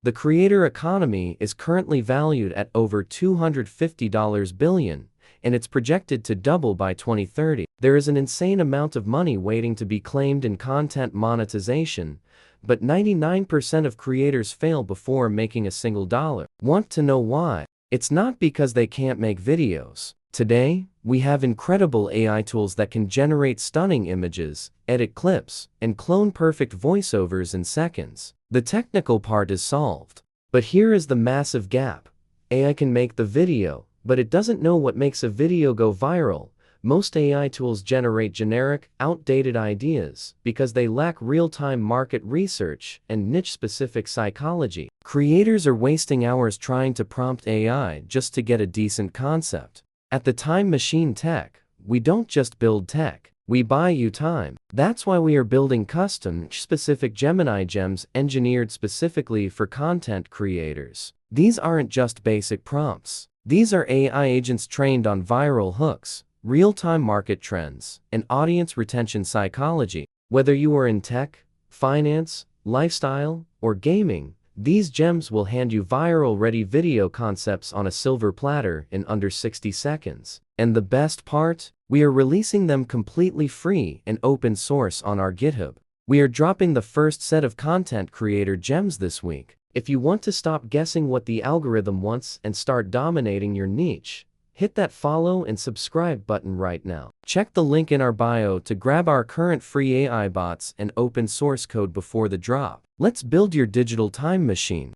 The creator economy is currently valued at over $250 billion, and it's projected to double by 2030. There is an insane amount of money waiting to be claimed in content monetization, but 99% of creators fail before making a single dollar. Want to know why? It's not because they can't make videos. Today, we have incredible AI tools that can generate stunning images, edit clips, and clone perfect voiceovers in seconds. The technical part is solved. But here is the massive gap. AI can make the video, but it doesn't know what makes a video go viral. Most AI tools generate generic, outdated ideas because they lack real-time market research and niche-specific psychology. Creators are wasting hours trying to prompt AI just to get a decent concept. At the Time Machine Tech, we don't just build tech, we buy you time. That's why we are building custom, specific Gemini Gems engineered specifically for content creators. These aren't just basic prompts. These are AI agents trained on viral hooks, real-time market trends, and audience retention psychology. Whether you are in tech, finance, lifestyle, or gaming, these gems will hand you viral-ready video concepts on a silver platter in under 60 seconds. And the best part? We are releasing them completely free and open source on our GitHub. We are dropping the first set of content creator gems this week. If you want to stop guessing what the algorithm wants and start dominating your niche, hit that follow and subscribe button right now. Check the link in our bio to grab our current free AI bots and open source code before the drop. Let's build your digital time machine.